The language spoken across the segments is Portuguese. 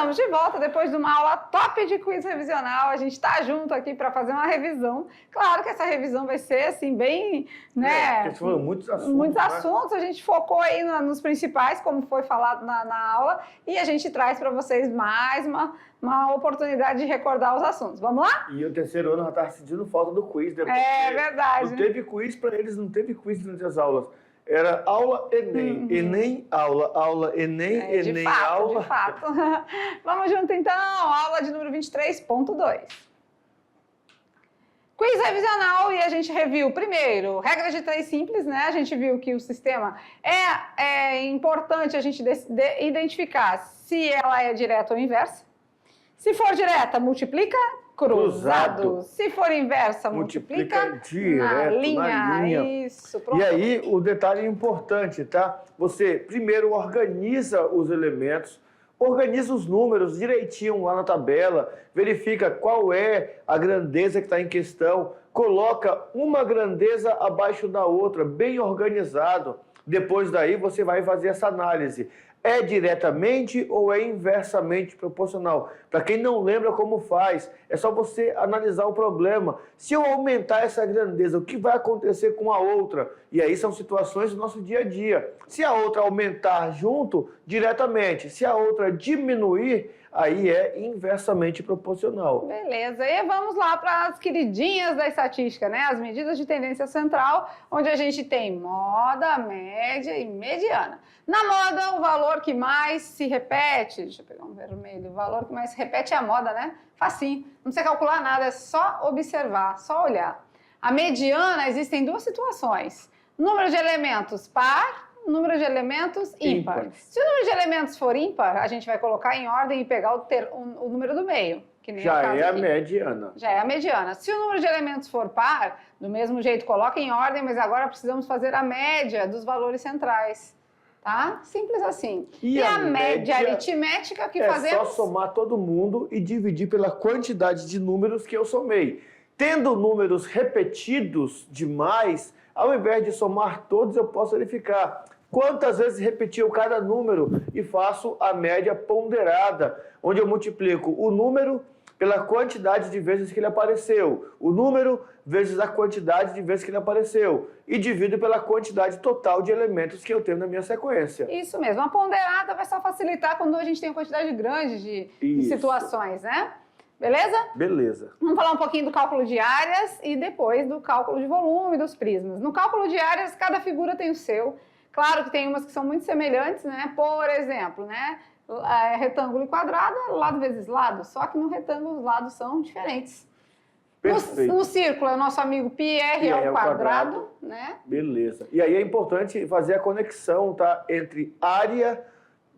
Estamos de volta depois de uma aula top de quiz revisional. A gente está junto aqui para fazer uma revisão. Claro que essa revisão vai ser assim, bem, né? Porque foram muitos assuntos. Muitos né? assuntos. A gente focou aí nos principais, como foi falado na aula, e a gente traz para vocês mais uma oportunidade de recordar os assuntos. Vamos lá? E o terceiro ano já estava sentindo falta do quiz, né? É verdade. Não teve quiz para eles, não teve quiz durante as aulas. Era aula, Enem, Enem, aula, aula, Enem, Enem, aula. De fato. Vamos junto então, aula de número 23.2. Quiz revisional, e a gente reviu primeiro, regra de três simples, né? A gente viu que o sistema é importante a gente identificar se ela é direta ou inversa. Se for direta, multiplica cruzado. Se for inversa, multiplica direto, na linha. Isso, pronto. E aí, o detalhe importante, tá? Você primeiro organiza os elementos, organiza os números direitinho lá na tabela, verifica qual é a grandeza que está em questão, coloca uma grandeza abaixo da outra, bem organizado. Depois daí, você vai fazer essa análise. É diretamente ou é inversamente proporcional? Para quem não lembra como faz, é só você analisar o problema. Se eu aumentar essa grandeza, o que vai acontecer com a outra? E aí são situações do nosso dia a dia. Se a outra aumentar junto, diretamente. Se a outra diminuir, aí é inversamente proporcional. Beleza, e vamos lá para as queridinhas da estatística, né? As medidas de tendência central, onde a gente tem moda, média e mediana. Na moda, o valor que mais se repete, deixa eu pegar um vermelho, o valor que mais se repete é a moda, né? Facinho, não precisa calcular nada, é só observar, só olhar. A mediana, existem duas situações, número de elementos par, número de elementos ímpar. Se o número de elementos for ímpar, a gente vai colocar em ordem e pegar o número do meio. Que nem Já o caso é a aqui. mediana. Já é a mediana. Se o número de elementos for par, do mesmo jeito, coloca em ordem, mas agora precisamos fazer a média dos valores centrais. Tá? Simples assim. E a a média média aritmética que é fazemos... só somar todo mundo e dividir pela quantidade de números que eu somei. Tendo números repetidos demais, ao invés de somar todos, eu posso verificar quantas vezes repetiu cada número e faço a média ponderada, onde eu multiplico o número pela quantidade de vezes que ele apareceu, o número vezes a quantidade de vezes que ele apareceu e divido pela quantidade total de elementos que eu tenho na minha sequência. Isso mesmo, a ponderada vai só facilitar quando a gente tem uma quantidade grande de situações, né? Beleza? Beleza. Vamos falar um pouquinho do cálculo de áreas e depois do cálculo de volume dos prismas. No cálculo de áreas, cada figura tem o seu. Claro que tem umas que são muito semelhantes, né? Por exemplo, né? Retângulo e quadrado é lado vezes lado, só que no retângulo os lados são diferentes. No círculo, é o nosso amigo πr é o quadrado, né? Beleza. E aí é importante fazer a conexão, tá? Entre área,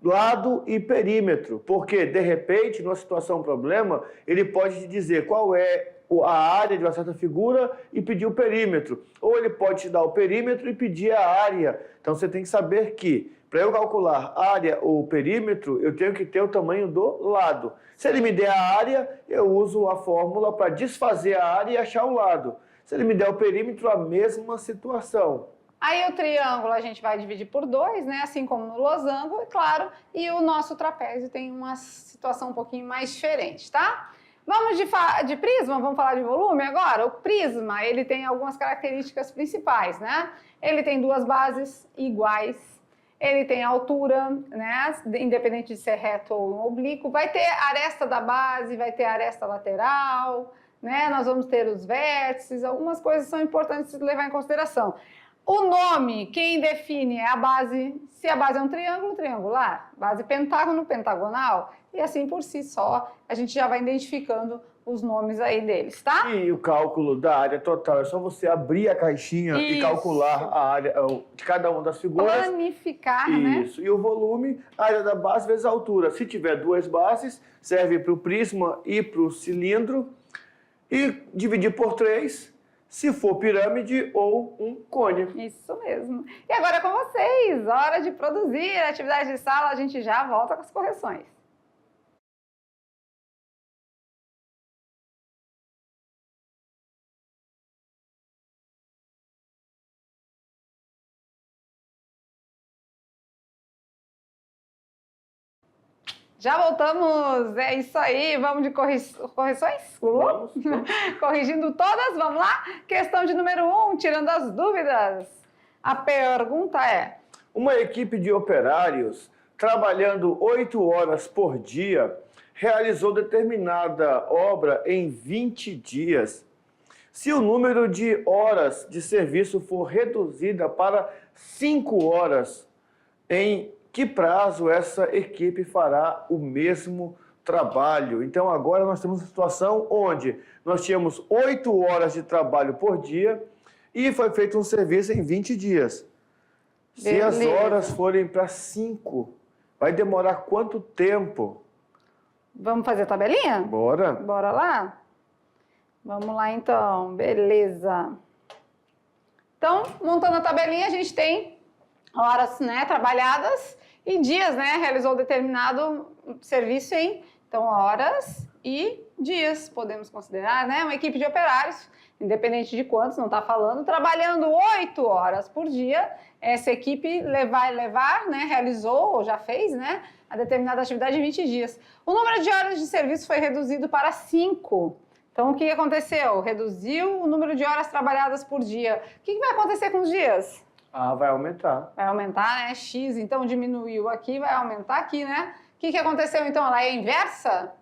lado e perímetro, porque de repente, numa situação problema, ele pode te dizer qual é a área de uma certa figura e pedir o perímetro. Ou ele pode te dar o perímetro e pedir a área. Então você tem que saber que, para eu calcular área ou perímetro, eu tenho que ter o tamanho do lado. Se ele me der a área, eu uso a fórmula para desfazer a área e achar o lado. Se ele me der o perímetro, a mesma situação. Aí o triângulo a gente vai dividir por 2, né? Assim como no losango, é claro. E o nosso trapézio tem uma situação um pouquinho mais diferente, tá? Vamos de prisma, vamos falar de volume agora? O prisma, ele tem algumas características principais, né? Ele tem duas bases iguais, ele tem altura, né? Independente de ser reto ou oblíquo. Vai ter aresta da base, vai ter aresta lateral, né? Nós vamos ter os vértices, algumas coisas são importantes de levar em consideração. O nome, quem define é a base, se a base é um triângulo, triangular, base pentágono, pentagonal, e assim por si só, a gente já vai identificando os nomes aí deles, tá? E o cálculo da área total, é só você abrir a caixinha e calcular a área de cada uma das figuras. Planificar, né? Isso. E o volume, a área da base vezes a altura. Se tiver duas bases, serve para o prisma e para o cilindro. E dividir por 3, se for pirâmide ou um cone. Isso mesmo. E agora com vocês, hora de produzir a atividade de sala, a gente já volta com as correções. Já voltamos, é isso aí, vamos de correções? Vamos. Corrigindo todas, vamos lá? Questão de número 1, tirando as dúvidas. A pergunta é... Uma equipe de operários, trabalhando 8 horas por dia, realizou determinada obra em 20 dias. Se o número de horas de serviço for reduzida para 5 horas, em que prazo essa equipe fará o mesmo trabalho? Então agora nós temos uma situação onde nós tínhamos 8 horas de trabalho por dia e foi feito um serviço em 20 dias. Se as horas forem para 5, vai demorar quanto tempo? Vamos fazer a tabelinha? Bora. Bora lá? Vamos lá então, beleza. Então, montando a tabelinha, a gente tem horas, né, trabalhadas e dias, né, realizou determinado serviço em, então, horas e dias, podemos considerar, né, uma equipe de operários, independente de quantos, não está falando, trabalhando 8 horas por dia, essa equipe vai levar, né, realizou ou já fez, né, a determinada atividade em 20 dias. O número de horas de serviço foi reduzido para 5. Então, o que aconteceu? Reduziu o número de horas trabalhadas por dia. O que vai acontecer com os dias? Ah, vai aumentar. Vai aumentar, né? X, então diminuiu aqui, vai aumentar aqui, né? O que aconteceu, então? Ela é inversa?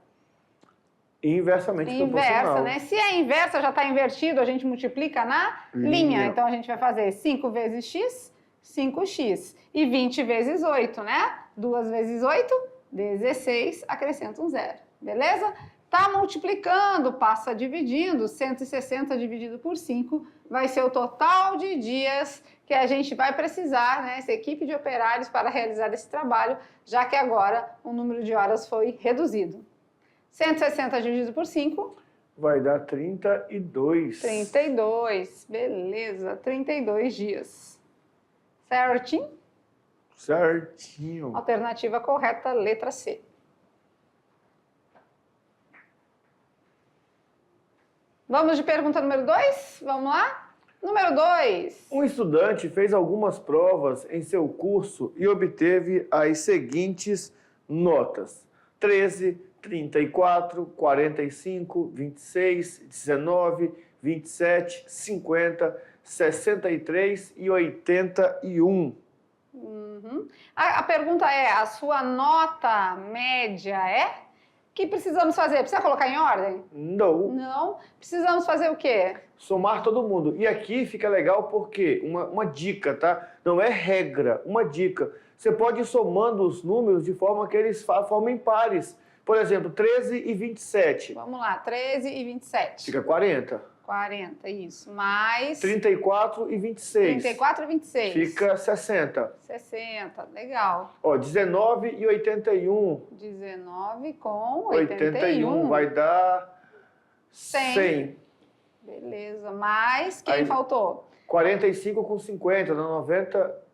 Inversamente Inversa, proporcional. né? Se é inversa, já está invertido, a gente multiplica na linha. Então, a gente vai fazer 5 vezes x, 5x. E 20 vezes 8, né? 2 vezes 8, 16, acrescenta um zero. Beleza? Tá multiplicando, passa dividindo, 160 dividido por 5 vai ser o total de dias que a gente vai precisar, né, essa equipe de operários para realizar esse trabalho, já que agora o número de horas foi reduzido. 160 dividido por 5... vai dar 32. 32, beleza, 32 dias. Certinho? Certinho. Alternativa correta, letra C. Vamos de pergunta número 2? Vamos lá? Número 2. Um estudante fez algumas provas em seu curso e obteve as seguintes notas: 13, 34, 45, 26, 19, 27, 50, 63 e 81. A pergunta é, a sua nota média é? O que precisamos fazer? Precisa colocar em ordem? Não. Não. Precisamos fazer o quê? Somar todo mundo. E aqui fica legal porque, uma dica, tá? Não é regra, uma dica. Você pode ir somando os números de forma que eles formem pares. Por exemplo, 13 e 27. Vamos lá, 13 e 27. Fica 40. 40, isso. Mais... 34 e 26. 34 e 26. Fica 60. 60, legal. Ó, 19 e 81. 19 com 81 vai dar 100. Beleza, mais quem Aí, faltou? 45 com 50, dá 90.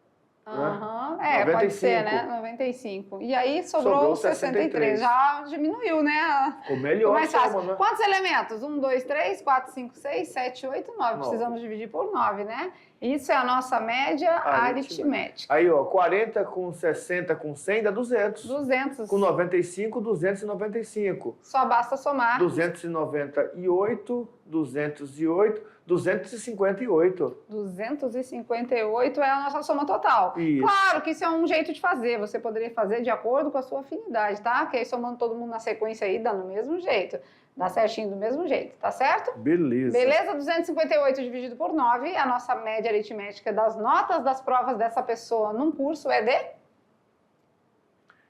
Aham, Né? é, pode ser, 95. né? 95. E aí sobrou 63. 63. Já diminuiu, né? Ficou melhor, mais fácil. né? Quantos elementos? 1, 2, 3, 4, 5, 6, 7, 8, 9. Precisamos dividir por 9, né? Isso é a nossa média aritmética. Aí, ó, 40 com 60 com 100 dá 200. 200. Com 95, 295. Só basta somar. 298, 208, 258. 258 é a nossa soma total. Isso. Claro que isso é um jeito de fazer. Você poderia fazer de acordo com a sua afinidade, tá? Que aí somando todo mundo na sequência aí dá no mesmo jeito. Dá certinho do mesmo jeito, tá certo? Beleza. Beleza? 258 dividido por 9, a nossa média aritmética das notas das provas dessa pessoa num curso é de?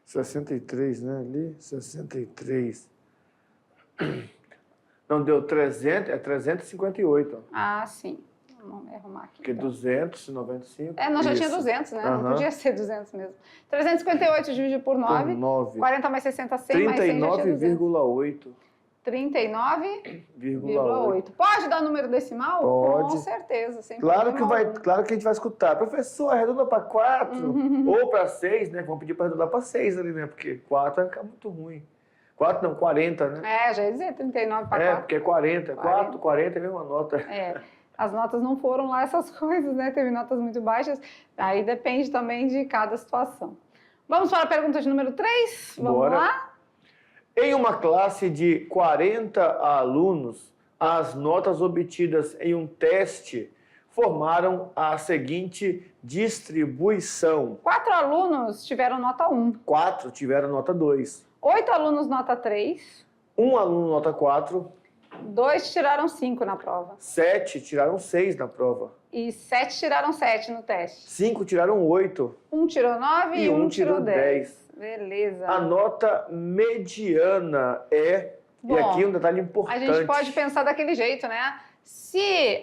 63, né? Ali, 63. Não, deu 300, é 358. Ah, sim. Vamos arrumar aqui. Porque então. 295. É, nós já isso. tinha 200, né? Aham. Não podia ser 200 mesmo. 358 dividido por 9. Por 9. 40 mais 60, 100 mais 100 já tinha 39,8. 39,8. Pode dar número decimal? Pode. Com certeza. Sem Claro problema que, vai, algum. claro que a gente vai escutar. Professor, arredonda para 4 ou para 6, né? Vamos pedir para arredondar para 6 ali, né? Porque 4 vai ficar muito ruim. 4 não, 40, né? É, já ia dizer 39 para 4. É, porque é 40. 4, 40 é a mesma nota. É, as notas não foram lá essas coisas, né? Teve notas muito baixas. Aí depende também de cada situação. Vamos para a pergunta de número 3? Vamos Bora. lá? Em uma classe de 40 alunos, as notas obtidas em um teste formaram a seguinte distribuição. 4 alunos tiveram nota 1. 4 tiveram nota 2. 8 alunos nota 3. 1 aluno nota 4. 2 tiraram 5 na prova. 7 tiraram 6 na prova. E 7 tiraram 7 no teste. 5 tiraram 8. 1 tirou 9 e 1 tirou 10. Beleza. A nota mediana é... Bom, e aqui um detalhe a importante. gente pode pensar daquele jeito, né? Se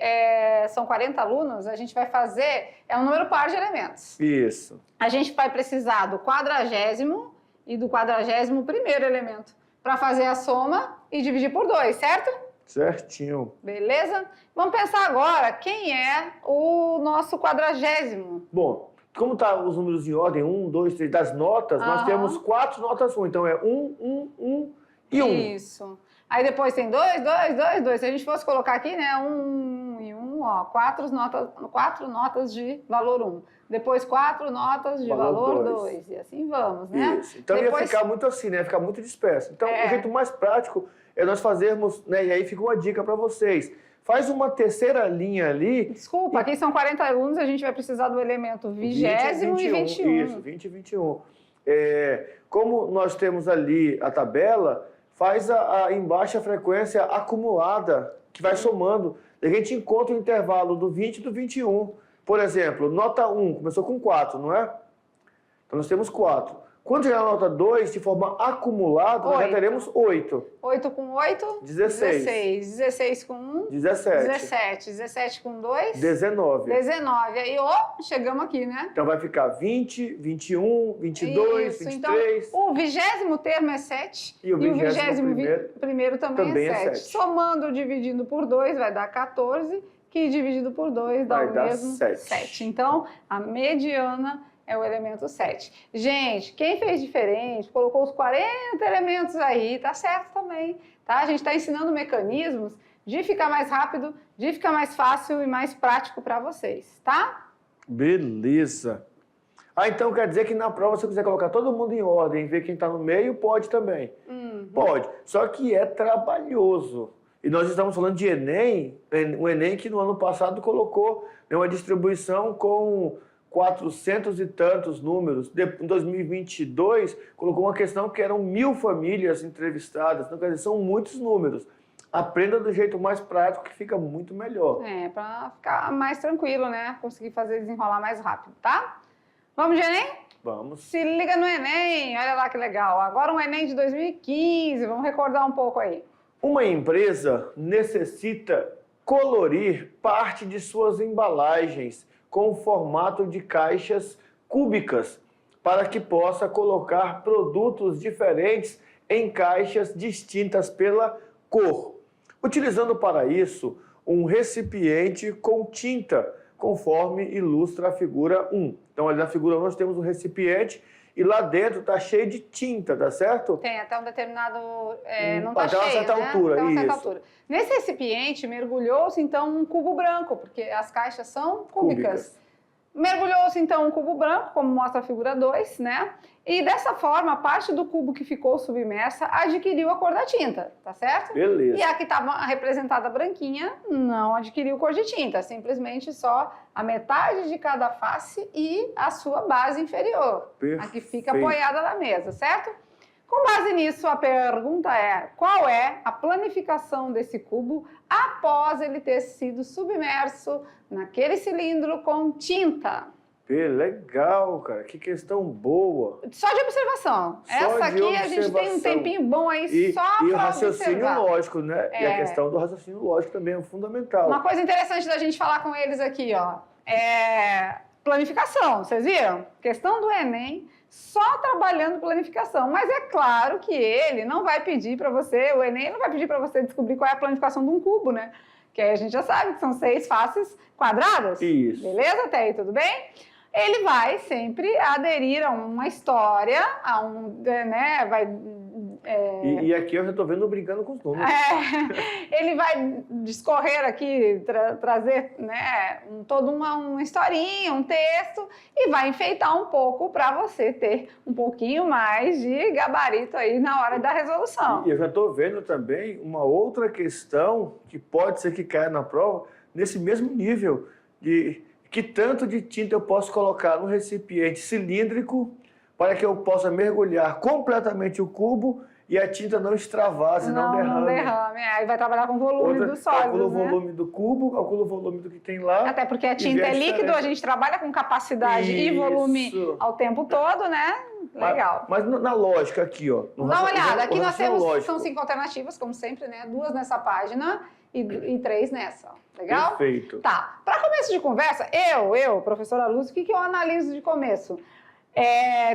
são 40 alunos, a gente vai fazer... É um número par de elementos. Isso. A gente vai precisar do 40º e do 41º elemento para fazer a soma e dividir por 2, certo? Certinho. Beleza? Vamos pensar agora quem é o nosso 40º. Bom, como tá os números em ordem, 1, 2, 3, das notas, nós Aham. temos 4 notas 1. Então é 1, 1, 1 e 1. Isso. Aí depois tem 2, 2, 2, 2. Se a gente fosse colocar aqui, né, 1 e 1, ó, 4 notas de valor 1. Depois 4 notas de valor 2. E assim vamos, né? Isso. Então Depois... ia ficar muito assim, né? Ia ficar muito disperso. Então o jeito mais prático é nós fazermos, né? E aí fica uma dica para vocês. Faz uma terceira linha ali. Desculpa, aqui são 40 alunos, a gente vai precisar do elemento 20º e 21. Isso, 20 e 21. Como nós temos ali a tabela, faz embaixo a frequência acumulada, que vai somando. A gente encontra o intervalo do 20 e do 21. Por exemplo, nota 1 começou com 4, não é? Então nós temos 4. Quando chegar a nota 2, de forma acumulada, nós já teremos 8. 8 com 8? 16. 16 com 1? 17. 17. 17 com 2? 19. 19. Aí, ó, chegamos aqui, né? Então vai ficar 20, 21, 22, Isso. 23. Então, o 20º termo é 7. E o 21º também é 7. Somando, dividindo por 2, vai dar 14. Que dividido por 2 dá o mesmo 7. Então, a mediana é o elemento 7. Gente, quem fez diferente, colocou os 40 elementos aí, tá certo também, tá? A gente está ensinando mecanismos de ficar mais rápido, de ficar mais fácil e mais prático para vocês, tá? Beleza. Então quer dizer que na prova, se você quiser colocar todo mundo em ordem e ver quem está no meio, pode também. Pode. Só que é trabalhoso. E nós estamos falando de Enem, o Enem que no ano passado colocou uma distribuição com 400 e tantos números. Em 2022, colocou uma questão que eram 1000 famílias entrevistadas. Então, quer dizer, são muitos números. Aprenda do jeito mais prático que fica muito melhor. Para ficar mais tranquilo, né? Conseguir fazer desenrolar mais rápido, tá? Vamos de Enem? Vamos. Se liga no Enem, olha lá que legal. Agora um Enem de 2015, vamos recordar um pouco aí. Uma empresa necessita colorir parte de suas embalagens com formato de caixas cúbicas para que possa colocar produtos diferentes em caixas distintas pela cor, utilizando para isso um recipiente com tinta, conforme ilustra a figura 1. Então, ali na figura 1 nós temos um recipiente e lá dentro está cheio de tinta, tá certo? Tem até um determinado... não está até cheio, uma certa né? altura, até uma certa isso. altura. Nesse recipiente mergulhou-se, então, um cubo branco, porque as caixas são cúbicas. Mergulhou-se, então, um cubo branco, como mostra a figura 2, né? E, dessa forma, a parte do cubo que ficou submersa adquiriu a cor da tinta, tá certo? Beleza. E a que estava representada branquinha não adquiriu cor de tinta, simplesmente só a metade de cada face e a sua base inferior, a que fica apoiada na mesa, certo? Com base nisso, a pergunta é: qual é a planificação desse cubo após ele ter sido submerso naquele cilindro com tinta? Legal, cara. Que questão boa. Só de observação. Essa aqui a gente tem um tempinho bom aí só para observar. E o raciocínio lógico, né? E a questão do raciocínio lógico também é fundamental. Uma coisa interessante da gente falar com eles aqui, ó, é planificação. Vocês viram? Questão do Enem, só trabalhando planificação. Mas é claro que ele não vai pedir para você, o Enem não vai pedir para você descobrir qual é a planificação de um cubo, né? Que aí a gente já sabe que são 6 faces quadradas. Isso. Beleza, até aí, tudo bem? ele vai sempre aderir a uma história, né, E aqui eu já estou vendo brincando com os números. Ele vai discorrer aqui, trazer, né, toda uma historinha, um texto, e vai enfeitar um pouco para você ter um pouquinho mais de gabarito aí na hora da resolução. E eu já estou vendo também uma outra questão que pode ser que caia na prova, nesse mesmo nível, de que tanto de tinta eu posso colocar no recipiente cilíndrico para que eu possa mergulhar completamente o cubo e a tinta não extravase, não derrame. Não derrame. Aí vai trabalhar com o volume dos sólidos, calcula o né? volume do cubo, calcula o volume do que tem lá. Até porque a tinta é líquido, a gente trabalha com capacidade e volume ao tempo todo, né? Legal. Mas na lógica aqui, ó. Dá uma olhada. Aqui nós temos, são 5 alternativas, como sempre, né? 2 nessa página e 3 nessa. Legal? Perfeito. Tá. Para começo de conversa, professora Lúcia, o que eu analiso de começo?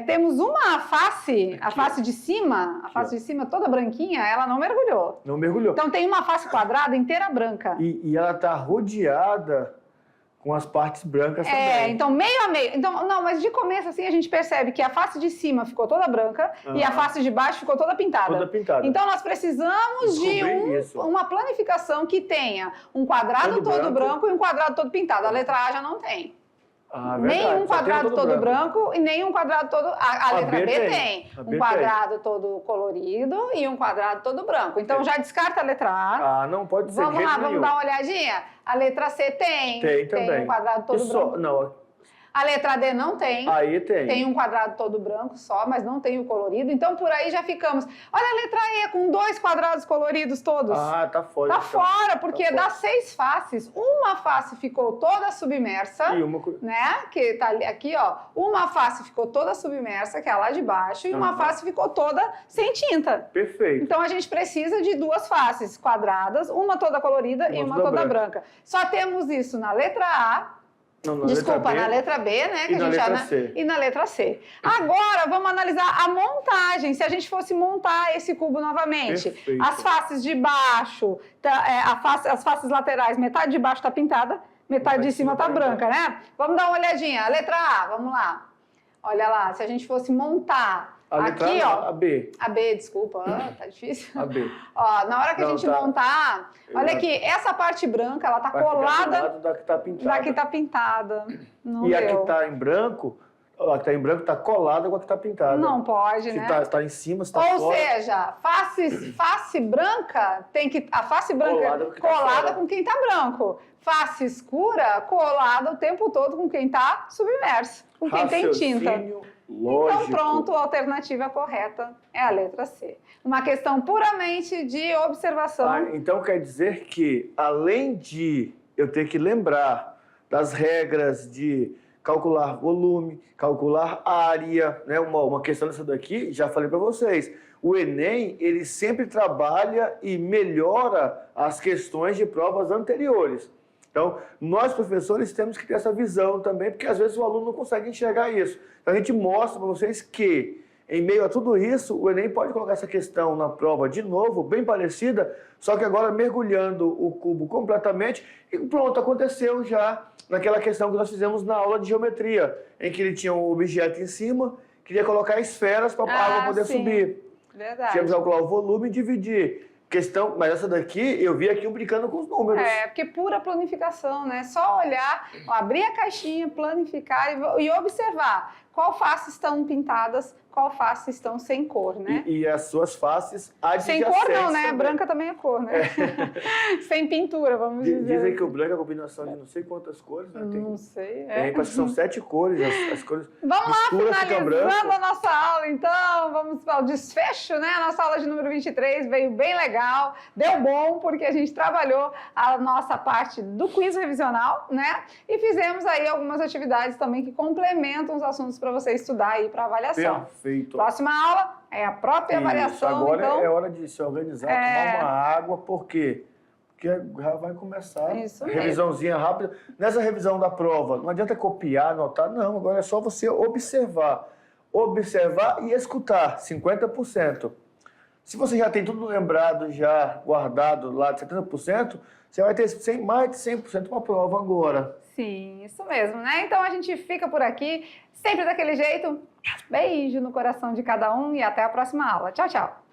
Temos uma face, a face de cima, toda branquinha, ela não mergulhou. Não mergulhou. Então tem uma face quadrada inteira branca. E ela está rodeada com as partes brancas também. Então meio a meio. Então, não, mas de começo assim a gente percebe que a face de cima ficou toda branca e a face de baixo ficou toda pintada. Toda pintada. Então nós precisamos de uma planificação que tenha um quadrado todo branco e um quadrado todo pintado. A letra A já não tem. Nem um quadrado todo branco e nem um quadrado todo... A letra B tem. Um quadrado todo colorido e um quadrado todo branco. Então já descarta a letra A. Não pode ser. Vamos lá, vamos dar uma olhadinha? A letra C tem. Tem também. Tem um quadrado todo branco. Não. A letra D não tem. Aí tem. Tem um quadrado todo branco só, mas não tem o colorido. Então, por aí já ficamos. Olha a letra E, com 2 quadrados coloridos todos. Tá fora. Tá fora, porque das 6 faces, uma face ficou toda submersa. E uma... Né? Que tá aqui, ó. Uma face ficou toda submersa, que é lá de baixo, e uma face ficou toda sem tinta. Perfeito. Então, a gente precisa de 2 faces quadradas, uma toda colorida e uma toda branca. Só temos isso na letra A. Na letra B, né? E na letra C. E na letra C. Agora, vamos analisar a montagem. Se a gente fosse montar esse cubo novamente. Perfeito. As faces de baixo, as faces laterais, metade de baixo está pintada, metade de cima está branca, né? Vamos dar uma olhadinha. A letra A, vamos lá. Olha lá, se a gente fosse montar... Aqui, ó. A B. A B, desculpa. Tá difícil. A B. Ó, na hora que a gente montar... Olha aqui, essa parte branca, ela tá colada... Da que tá pintada. Da que tá pintada. Não e deu. a que tá em branco... A que tá em branco tá colada com a que tá pintada. Não pode, né? Se tá em cima, se tá fora... Ou seja, face branca tem que... A face branca colada com quem tá branco. Face escura colada o tempo todo com quem tá submerso. Com quem tem tinta. Lógico. Então, pronto, a alternativa correta é a letra C. Uma questão puramente de observação. Então, quer dizer que, além de eu ter que lembrar das regras de calcular volume, calcular área, né? Uma questão dessa daqui, já falei para vocês, o Enem, ele sempre trabalha e melhora as questões de provas anteriores. Então, nós, professores, temos que ter essa visão também, porque às vezes o aluno não consegue enxergar isso. Então, a gente mostra para vocês que, em meio a tudo isso, o Enem pode colocar essa questão na prova de novo, bem parecida, só que agora mergulhando o cubo completamente, e pronto, aconteceu já naquela questão que nós fizemos na aula de geometria, em que ele tinha um objeto em cima, queria colocar esferas para a água poder subir. Verdade. Tínhamos que calcular o volume e dividir. Questão, mas essa daqui, eu vi aqui brincando com os números. Porque pura planificação, né? Só olhar, abrir a caixinha, planificar e observar qual faces estão pintadas, qual faces estão sem cor, né? E as suas faces adjacentes. Sem cor não, né? Também. Branca também é cor, né? Sem pintura, vamos dizer. Dizem que o branco é a combinação de não sei quantas cores, né? Não sei. Parece que são 7 cores, as cores. Vamos lá, finalizando a nossa aula, então. Vamos ao desfecho, né? A nossa aula de número 23 veio bem legal, deu bom, porque a gente trabalhou a nossa parte do quiz revisional, né? E fizemos aí algumas atividades também que complementam os assuntos para você estudar aí para avaliação. Perfeito. Próxima aula é a própria avaliação. Agora então, é hora de se organizar, tomar uma água, por quê? Porque já vai começar a revisãozinha rápida. Nessa revisão da prova, não adianta copiar, anotar, não. Agora é só você observar. Observar e escutar, 50%. Se você já tem tudo lembrado, já guardado lá de 70%, você vai ter mais de 100% uma prova agora. Sim, isso mesmo, né? Então a gente fica por aqui, sempre daquele jeito. Beijo no coração de cada um e até a próxima aula. Tchau, tchau!